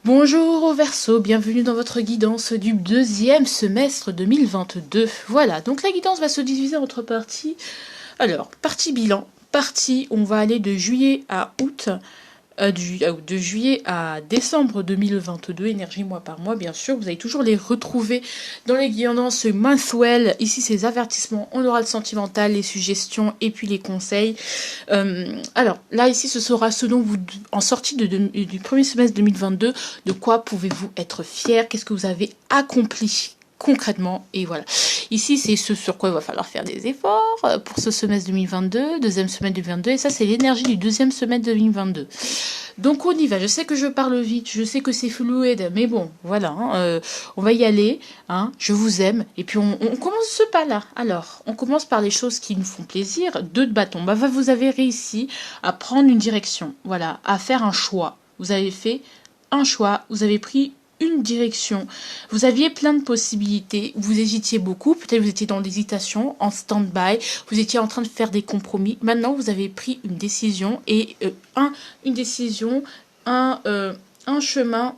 Bonjour au Verseau, bienvenue dans votre guidance du deuxième semestre 2022. Voilà, donc la guidance va se diviser entre parties. Alors, partie bilan, partie on va aller de juillet à août, de juillet à décembre 2022, énergie mois par mois, bien sûr. Vous allez toujours les retrouver dans les guidances mensuelles. Ici, c'est les avertissements, on aura le sentimental, les suggestions et puis les conseils. Alors, là, ici, ce sera ce dont vous, en sortie du premier semestre 2022, de quoi pouvez-vous être fier, qu'est-ce que vous avez accompli concrètement, et voilà. Ici, c'est ce sur quoi il va falloir faire des efforts pour ce semestre 2022, deuxième semestre 2022, et ça, c'est l'énergie du deuxième semestre 2022. Donc, on y va. Je sais que je parle vite, je sais que c'est fluide, mais bon, voilà, on va y aller, je vous aime, et puis on commence ce pas-là. Alors, on commence par les choses qui nous font plaisir. 2 de bâton. Bah, vous avez réussi à prendre une direction, voilà, à faire un choix. Vous avez fait un choix, vous avez pris une direction. Vous aviez plein de possibilités, vous hésitiez beaucoup, peut-être vous étiez dans l'hésitation, en stand-by, vous étiez en train de faire des compromis. Maintenant, vous avez pris une décision et une décision, un chemin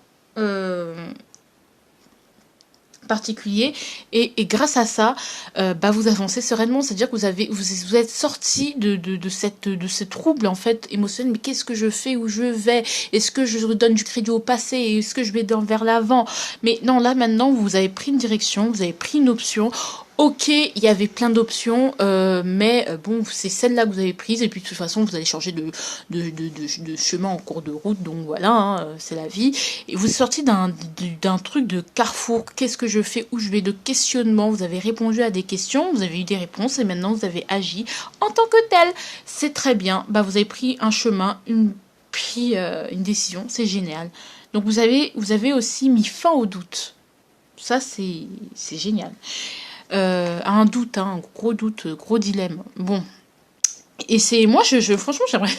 particulier et grâce à ça vous avancez sereinement, c'est-à-dire que vous êtes sorti de ce trouble en fait émotionnel. Mais qu'est-ce que je fais, où je vais, est-ce que je donne du crédit au passé, est-ce que je vais vers l'avant? Mais non, là maintenant vous avez pris une direction, vous avez pris une option. Ok, il y avait plein d'options, mais bon, c'est celle-là que vous avez prise, et puis de toute façon, vous allez changer de chemin en cours de route, donc voilà, c'est la vie. Et vous êtes sorti d'un truc de carrefour, qu'est-ce que je fais, où je vais, de questionnement, vous avez répondu à des questions, vous avez eu des réponses, et maintenant vous avez agi en tant que tel. C'est très bien, vous avez pris un chemin, une décision, c'est génial. Donc vous avez aussi mis fin au doute. Ça, c'est génial. À un doute, un gros doute, gros dilemme. Bon. Et c'est moi, franchement, j'aimerais.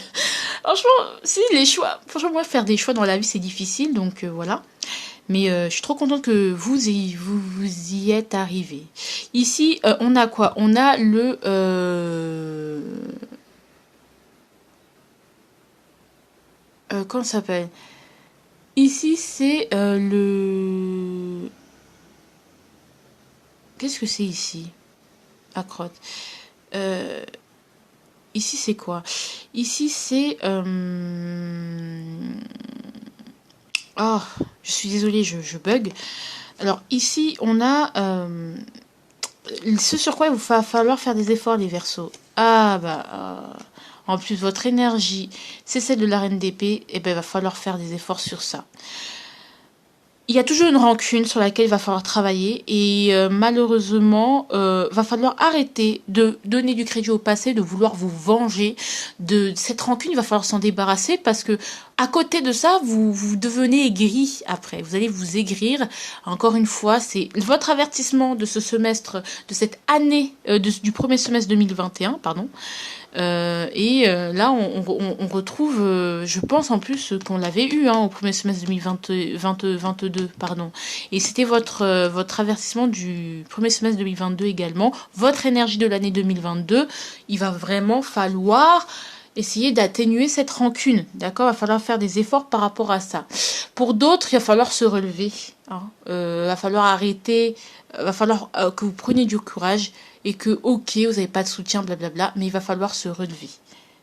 Franchement, si les choix. Franchement, moi, faire des choix dans la vie, c'est difficile, donc voilà. Mais je suis trop contente que vous y êtes arrivé. Ici, on a quoi? On a le. Comment ça s'appelle? Ici, c'est le. Qu'est-ce que c'est ici? Ah, crotte. Ici, c'est quoi? Ici, c'est... Oh, je suis désolée, je bug. Alors, ici, on a... ce sur quoi il va falloir faire des efforts, les Verseaux. En plus, votre énergie, c'est celle de la reine d'épée. Et il va falloir faire des efforts sur ça. Il y a toujours une rancune sur laquelle il va falloir travailler et malheureusement, va falloir arrêter de donner du crédit au passé, de vouloir vous venger de cette rancune. Il va falloir s'en débarrasser parce que à côté de ça, vous devenez aigri après. Vous allez vous aigrir. Encore une fois, c'est votre avertissement de ce semestre, de cette année, du premier semestre 2021, pardon. Là, on retrouve, je pense en plus qu'on l'avait eu au premier semestre 2022, pardon. Et c'était votre avertissement du premier semestre 2022 également. Votre énergie de l'année 2022, il va vraiment falloir essayer d'atténuer cette rancune, d'accord? Il va falloir faire des efforts par rapport à ça. Pour d'autres, il va falloir se relever. Va falloir arrêter, va falloir que vous preniez du courage et que, ok, vous n'avez pas de soutien, blablabla, mais il va falloir se relever.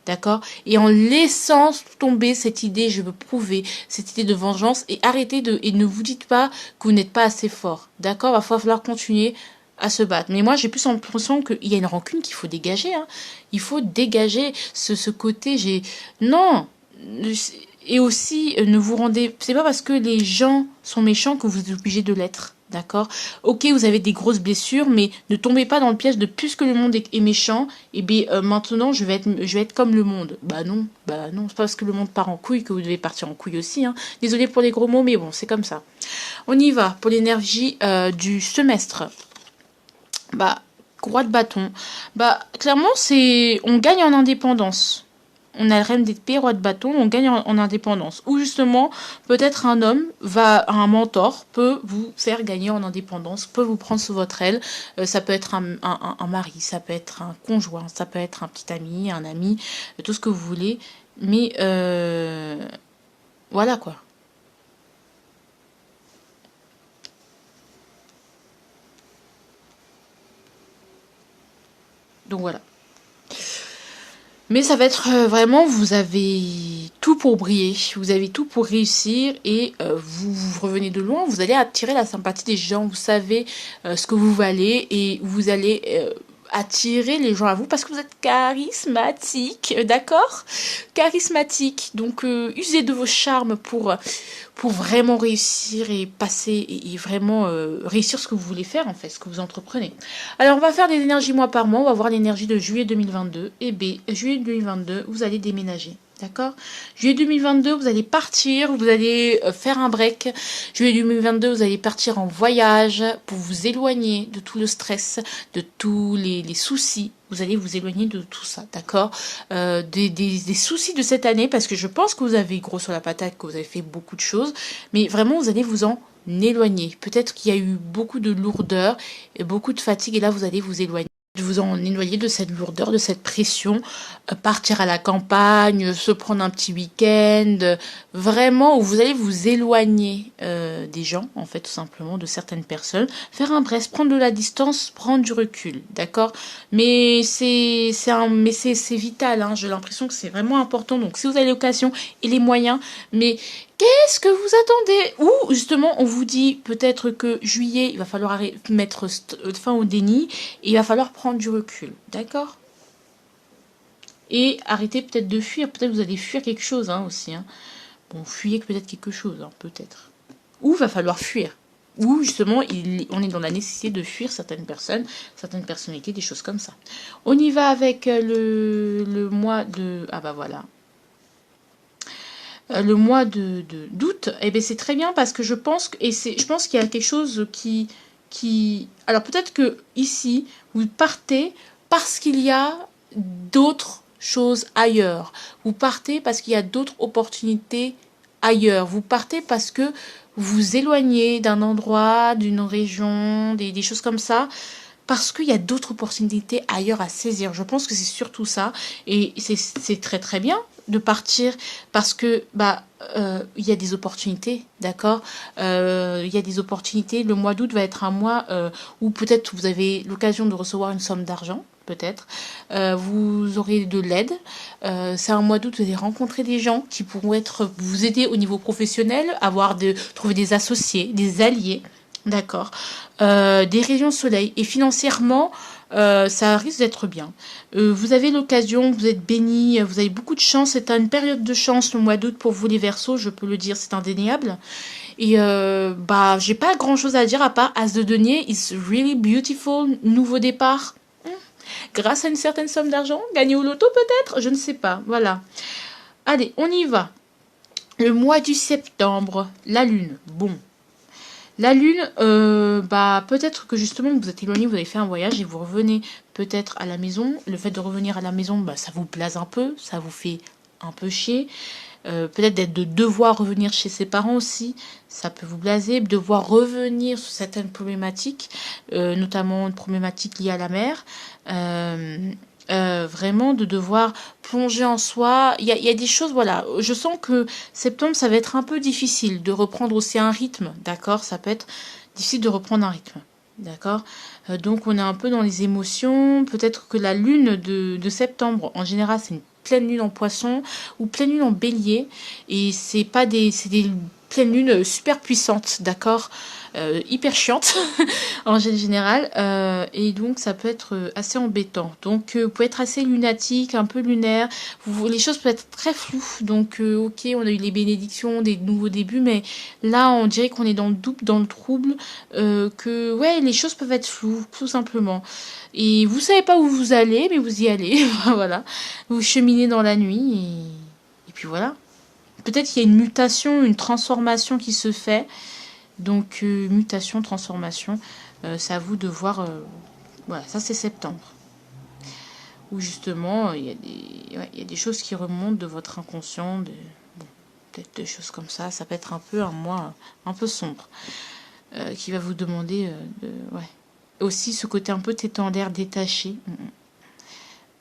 D'accord? Et en laissant tomber cette idée, je veux prouver, cette idée de vengeance, et et ne vous dites pas que vous n'êtes pas assez fort. D'accord? Il va falloir continuer à se battre. Mais moi, j'ai plus l'impression qu'il y a une rancune qu'il faut dégager. Il faut dégager ce côté, non! Et aussi, ne vous rendez... C'est pas parce que les gens sont méchants que vous êtes obligé de l'être. D'accord? Ok, vous avez des grosses blessures, mais ne tombez pas dans le piège de puisque le monde est méchant, et maintenant je vais être comme le monde. Non, c'est pas parce que le monde part en couille que vous devez partir en couille aussi. Désolée pour les gros mots, mais bon, c'est comme ça. On y va pour l'énergie du semestre. Roi de bâton. Clairement, on gagne en indépendance. On a la reine d'épée, roi de bâton, on gagne en indépendance. Ou justement, peut-être un mentor peut vous faire gagner en indépendance, peut vous prendre sous votre aile. Ça peut être un mari, ça peut être un conjoint, ça peut être un petit ami, un ami, tout ce que vous voulez. Mais voilà quoi. Donc voilà. Mais ça va être vraiment, vous avez tout pour briller, vous avez tout pour réussir et vous revenez de loin, vous allez attirer la sympathie des gens, vous savez ce que vous valez et vous allez attirer les gens à vous parce que vous êtes charismatique, d'accord? Charismatique, donc usez de vos charmes pour vraiment réussir et passer et vraiment réussir ce que vous voulez faire en fait, ce que vous entreprenez. Alors on va faire des énergies mois par mois, on va voir l'énergie de juillet 2022 et B, juillet 2022, vous allez déménager. D'accord? Juillet 2022, vous allez partir, vous allez faire un break. Juillet 2022, vous allez partir en voyage pour vous éloigner de tout le stress, de tous les soucis. Vous allez vous éloigner de tout ça, d'accord? Des soucis de cette année, parce que je pense que vous avez gros sur la patate, que vous avez fait beaucoup de choses, mais vraiment, vous allez vous en éloigner. Peut-être qu'il y a eu beaucoup de lourdeur et beaucoup de fatigue, et là, vous allez vous éloigner. Vous en éloigner de cette lourdeur, de cette pression, partir à la campagne, se prendre un petit week-end, vraiment où vous allez vous éloigner des gens, en fait, tout simplement, de certaines personnes, faire un bref, prendre de la distance, prendre du recul, d'accord? Mais c'est vital, hein, j'ai l'impression que c'est vraiment important. Donc si vous avez l'occasion et les moyens, mais qu'est-ce que vous attendez? Ou justement, on vous dit peut-être que juillet, il va falloir mettre fin au déni et il va falloir prendre du recul, d'accord? Et arrêtez peut-être de fuir, peut-être vous allez fuir quelque chose hein, aussi. Hein. Bon, fuyez peut-être quelque chose, hein, peut-être. Ou va falloir fuir. Ou justement, on est dans la nécessité de fuir certaines personnes, certaines personnalités, des choses comme ça. On y va avec le mois de... Ah bah voilà. Le mois d'août, eh ben c'est très bien parce que je pense je pense qu'il y a quelque chose qui alors peut-être que ici vous partez parce qu'il y a d'autres choses ailleurs. Vous partez parce qu'il y a d'autres opportunités ailleurs. Vous partez parce que vous vous éloignez d'un endroit, d'une région, des choses comme ça parce qu'il y a d'autres opportunités ailleurs à saisir. Je pense que c'est surtout ça. Et c'est très très bien de partir parce que il y a des opportunités, d'accord. Il y a des opportunités. Le mois d'août va être un mois où peut-être vous avez l'occasion de recevoir une somme d'argent, peut-être. Vous aurez de l'aide. C'est un mois d'août où vous allez rencontrer des gens qui pourront vous aider au niveau professionnel, trouver des associés, des alliés. D'accord. Des rayons soleil. Et financièrement, ça risque d'être bien. Vous avez l'occasion, vous êtes béni, vous avez beaucoup de chance. C'est une période de chance le mois d'août pour vous les Verseaux, je peux le dire, c'est indéniable. Et j'ai pas grand chose à dire à part As de denier, it's really beautiful, nouveau départ. Grâce à une certaine somme d'argent, gagné au loto peut-être, je ne sais pas. Voilà. Allez, on y va. Le mois du septembre, la lune. Bon. La lune, peut-être que justement vous êtes éloigné, vous avez fait un voyage et vous revenez peut-être à la maison. Le fait de revenir à la maison, ça vous blase un peu, ça vous fait un peu chier. Peut-être de devoir revenir chez ses parents aussi, ça peut vous blaser. Devoir revenir sur certaines problématiques, notamment une problématique liée à la mer. Vraiment de devoir plonger en soi. Il y a des choses, voilà. Je sens que septembre, ça va être un peu difficile de reprendre aussi un rythme, d'accord? Ça peut être difficile de reprendre un rythme, d'accord? Donc on est un peu dans les émotions. Peut-être que la lune de septembre, en général, c'est une pleine lune en poisson ou pleine lune en bélier. Et c'est des pleines lunes super puissantes, d'accord? Hyper chiantes en général et donc ça peut être assez embêtant. Donc vous pouvez être assez lunatique, un peu lunaire, les choses peuvent être très floues. Donc ok, on a eu les bénédictions des nouveaux débuts, mais là on dirait qu'on est dans le doute, dans le trouble, que ouais, les choses peuvent être floues tout simplement. Et vous savez pas où vous allez, mais vous y allez. Voilà, vous cheminez dans la nuit et puis voilà. Peut-être qu'il y a une mutation, une transformation qui se fait. Donc, mutation, transformation, c'est à vous de voir. Voilà, ça c'est septembre. Où justement, il y a des choses qui remontent de votre inconscient, peut-être des choses comme ça. Ça peut être un peu un mois un peu sombre, qui va vous demander ouais. Aussi ce côté un peu tête en l'air, détaché.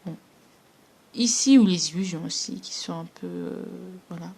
Bon. Ici, ou les illusions aussi, qui sont un peu. Voilà.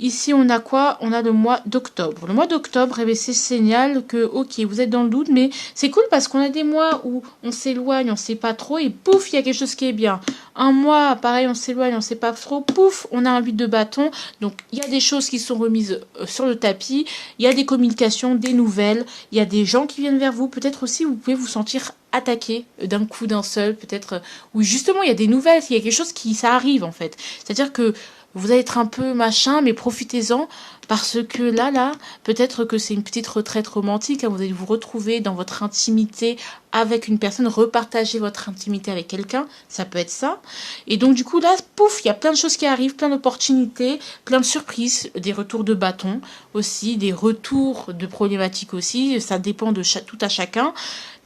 Ici, on a quoi? On a le mois d'octobre. Le mois d'octobre, eh bien, c'est signal que, ok, vous êtes dans le doute, mais c'est cool parce qu'on a des mois où on s'éloigne, on sait pas trop, et pouf, il y a quelque chose qui est bien. Un mois, pareil, on s'éloigne, on sait pas trop, pouf, on a un 8 de bâton. Donc, il y a des choses qui sont remises sur le tapis, il y a des communications, des nouvelles, il y a des gens qui viennent vers vous. Peut-être aussi, vous pouvez vous sentir attaqué d'un coup, d'un seul, peut-être, où justement, il y a des nouvelles, il y a quelque chose qui, ça arrive, en fait. C'est-à-dire que vous allez être un peu machin, mais profitez-en, parce que là, peut-être que c'est une petite retraite romantique, hein, vous allez vous retrouver dans votre intimité avec une personne, repartager votre intimité avec quelqu'un, ça peut être ça. Et donc du coup là, pouf, il y a plein de choses qui arrivent, plein d'opportunités, plein de surprises, des retours de bâton aussi, des retours de problématiques aussi, ça dépend de tout à chacun,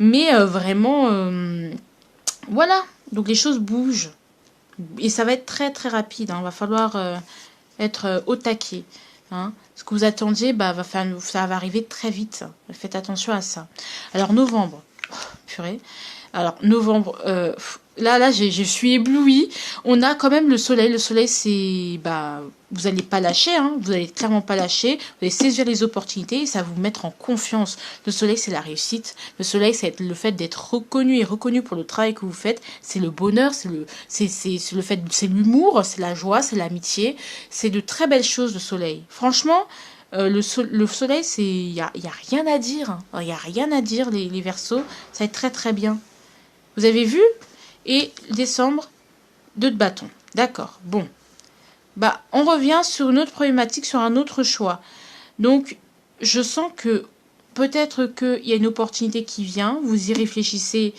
mais vraiment, voilà, donc les choses bougent. Et ça va être très très rapide, hein. Va falloir être au taquet. Hein. Ce que vous attendiez, bah, ça va arriver très vite. Faites attention à ça. Alors novembre, purée. Alors novembre, là, je suis éblouie. On a quand même le soleil. Le soleil, c'est, bah, vous n'allez pas lâcher, hein. Vous allez clairement pas lâcher. Vous allez saisir les opportunités et ça va vous mettre en confiance. Le soleil, c'est la réussite. Le soleil, c'est le fait d'être reconnu et reconnu pour le travail que vous faites. C'est le bonheur, c'est le fait, c'est l'humour, c'est la joie, c'est l'amitié. C'est de très belles choses, le soleil. Franchement. Le soleil, y a rien à dire. Il y a rien à dire, les Verseaux. Ça va être très très bien. Vous avez vu? Et décembre, 2 de bâton. D'accord. Bon. Bah, on revient sur une autre problématique, sur un autre choix. Donc, je sens que peut-être qu'il y a une opportunité qui vient. Vous y réfléchissez.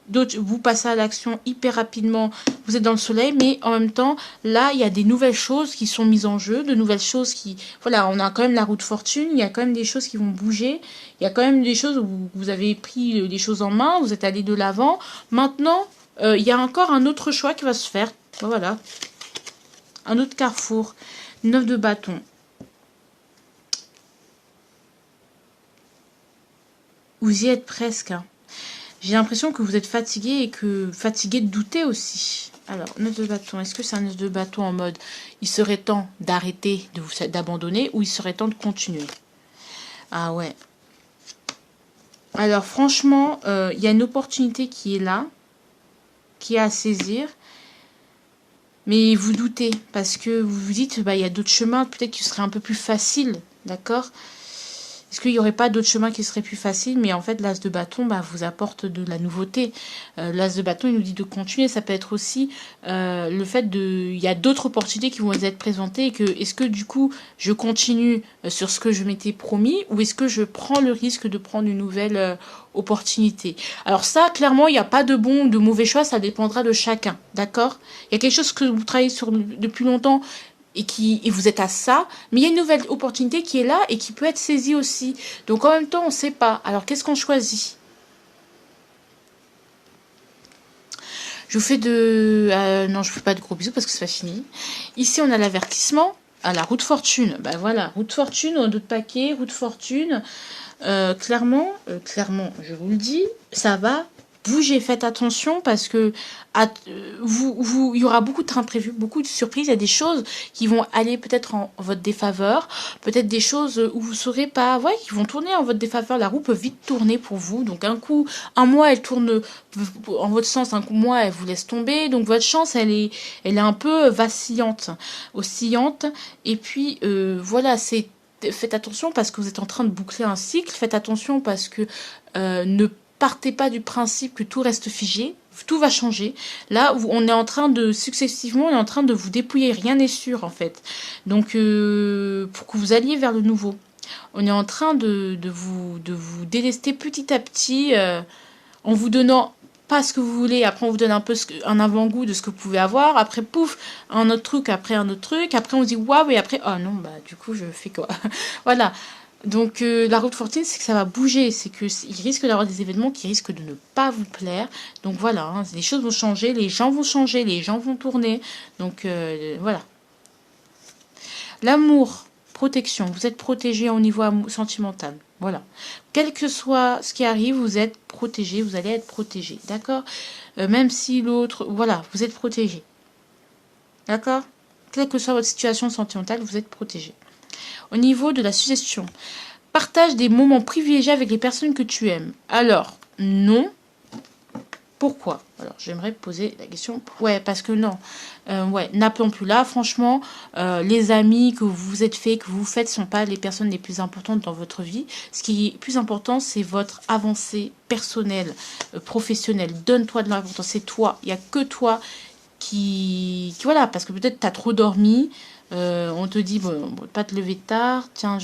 D'autres, vous passez à l'action hyper rapidement, vous êtes dans le soleil, mais en même temps, là, il y a des nouvelles choses qui sont mises en jeu, de nouvelles choses qui... Voilà, on a quand même la roue de fortune, il y a quand même des choses qui vont bouger, il y a quand même des choses où vous avez pris les choses en main, vous êtes allé de l'avant. Maintenant, il y a encore un autre choix qui va se faire. Voilà, un autre carrefour. 9 de bâton. Vous y êtes presque, hein. J'ai l'impression que vous êtes fatigué et que fatigué de douter aussi. Alors, 9 de bâton. Est-ce que c'est un 9 de bâton en mode il serait temps d'arrêter, d'abandonner ou il serait temps de continuer? Ah ouais. Alors, franchement, il y a une opportunité qui est là, qui est à saisir. Mais vous doutez parce que vous vous dites, bah, il y a d'autres chemins, peut-être qui seraient un peu plus faciles. D'accord? Est-ce qu'il n'y aurait pas d'autres chemins qui seraient plus faciles? Mais en fait, l'as de bâton vous apporte de la nouveauté. L'as de bâton, il nous dit de continuer. Ça peut être aussi le fait de... Il y a d'autres opportunités qui vont être présentées. Et que, est-ce que du coup, je continue sur ce que je m'étais promis ou est-ce que je prends le risque de prendre une nouvelle opportunité? Alors ça, clairement, il n'y a pas de bon ou de mauvais choix. Ça dépendra de chacun. D'accord? Il y a quelque chose que vous travaillez sur depuis longtemps et vous êtes à ça, mais il y a une nouvelle opportunité qui est là et qui peut être saisie aussi. Donc en même temps, on ne sait pas. Alors qu'est-ce qu'on choisit? Je vous fais non, je ne fais pas de gros bisous parce que c'est pas fini. Ici, on a l'avertissement. À la roue de fortune. Ben voilà, roue de fortune, on a d'autres paquets, roue de fortune. Clairement, je vous le dis, ça va bouger. Faites attention parce que il y aura beaucoup de imprévus, beaucoup de surprises. Il y a des choses qui vont aller peut-être en votre défaveur, peut-être des choses où vous saurez pas, ouais, qui vont tourner en votre défaveur. La roue peut vite tourner pour vous. Donc un mois elle tourne en votre sens, un mois elle vous laisse tomber. Donc votre chance elle est un peu vacillante, oscillante. Et puis voilà, faites attention parce que vous êtes en train de boucler un cycle. Faites attention parce que ne partez pas du principe que tout reste figé. Tout va changer. Là, on est en train de, successivement, on est en train de vous dépouiller. Rien n'est sûr, en fait. Donc, pour que vous alliez vers le nouveau. On est en train de vous délester petit à petit, en vous donnant pas ce que vous voulez. Après, on vous donne un peu un avant-goût de ce que vous pouvez avoir. Après, pouf, un autre truc, après un autre truc. Après, on se dit, waouh, et après, oh non, bah, du coup, je fais quoi? Voilà. Donc la roue de fortune, c'est que ça va bouger, c'est que il risque d'avoir des événements qui risquent de ne pas vous plaire. Donc voilà, hein, les choses vont changer, les gens vont changer, les gens vont tourner. Donc voilà. L'amour, protection, vous êtes protégé au niveau sentimental. Voilà. Quel que soit ce qui arrive, vous êtes protégé, vous allez être protégé. D'accord? Même si l'autre, voilà, vous êtes protégé. D'accord? quelle que soit votre situation sentimentale, vous êtes protégé. Au niveau de la suggestion, partage des moments privilégiés avec les personnes que tu aimes. Alors, non. Pourquoi? Alors, j'aimerais poser la question. Ouais, parce que non. Ouais, n'appelons plus là. Franchement, les amis que vous vous êtes fait, que vous faites, ne sont pas les personnes les plus importantes dans votre vie. Ce qui est plus important, c'est votre avancée personnelle, professionnelle. Donne-toi de l'importance. C'est toi. Il n'y a que toi voilà, parce que peut-être tu as trop dormi. On te dit, bon, pas te lever tard. Tiens,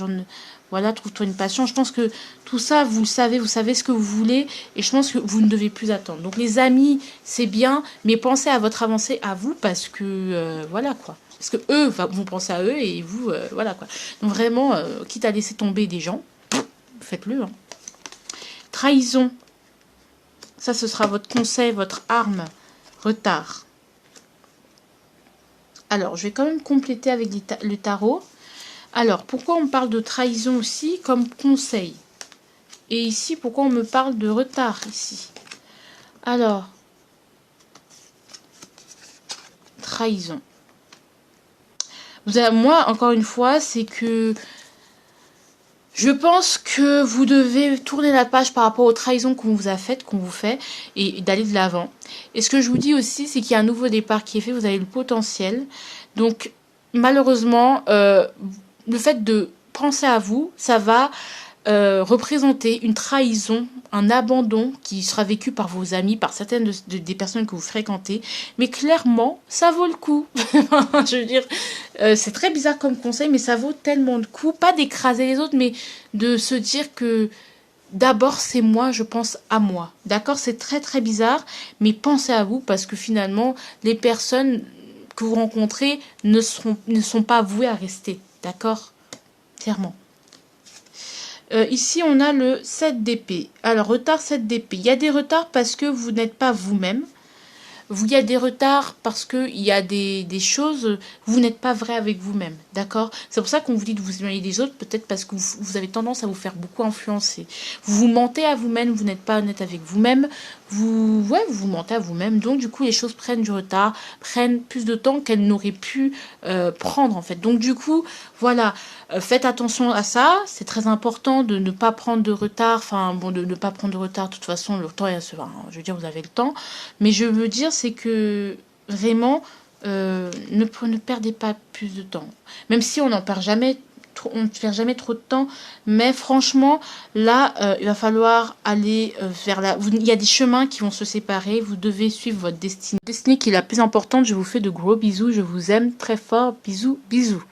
voilà, trouve-toi une passion. Je pense que tout ça, vous le savez, vous savez ce que vous voulez. Et je pense que vous ne devez plus attendre. Donc les amis, c'est bien, mais pensez à votre avancée à vous parce que, voilà quoi. Parce que eux vont penser à eux et vous, voilà quoi. Donc vraiment, quitte à laisser tomber des gens, faites-le. Hein. Trahison. Ça, ce sera votre conseil, votre arme. Retard. Alors, je vais quand même compléter avec le tarot. Alors, pourquoi on parle de trahison aussi comme conseil? Et ici, pourquoi on me parle de retard ici? Alors, trahison. Moi, encore une fois, c'est que je pense que vous devez tourner la page par rapport aux trahisons qu'on vous a faites, qu'on vous fait, et d'aller de l'avant. Et ce que je vous dis aussi, c'est qu'il y a un nouveau départ qui est fait, vous avez le potentiel. Donc, malheureusement, le fait de penser à vous, ça va représenter une trahison, un abandon qui sera vécu par vos amis, par certaines des personnes que vous fréquentez. Mais clairement, ça vaut le coup. Je veux dire, c'est très bizarre comme conseil, mais ça vaut tellement le coup. Pas d'écraser les autres, mais de se dire que d'abord, c'est moi, je pense à moi. D'accord? C'est très très bizarre, mais pensez à vous parce que finalement, les personnes que vous rencontrez ne sont pas vouées à rester. D'accord? Clairement. Ici, on a le 7 d'épée. Alors, retard 7 d'épée. Il y a des retards parce que vous n'êtes pas vous-même. Il y a des retards parce qu'il y a des choses, vous n'êtes pas vrai avec vous-même, d'accord? C'est pour ça qu'on vous dit de vous éloigner des autres, peut-être parce que vous avez tendance à vous faire beaucoup influencer. Vous vous mentez à vous-même, vous n'êtes pas honnête avec vous-même, vous mentez à vous-même, donc du coup les choses prennent du retard, prennent plus de temps qu'elles n'auraient pu prendre en fait. Donc du coup, voilà, faites attention à ça, c'est très important de ne pas prendre de retard, enfin bon, de ne pas prendre de retard, de toute façon le temps, je veux dire, vous avez le temps, mais je veux dire, c'est que vraiment, ne perdez pas plus de temps. Même si on n'en perd jamais, on ne perd jamais trop de temps, mais franchement, là, il va falloir aller vers la... Il y a des chemins qui vont se séparer, vous devez suivre votre destinée. Destinée qui est la plus importante, je vous fais de gros bisous, je vous aime très fort, bisous, bisous.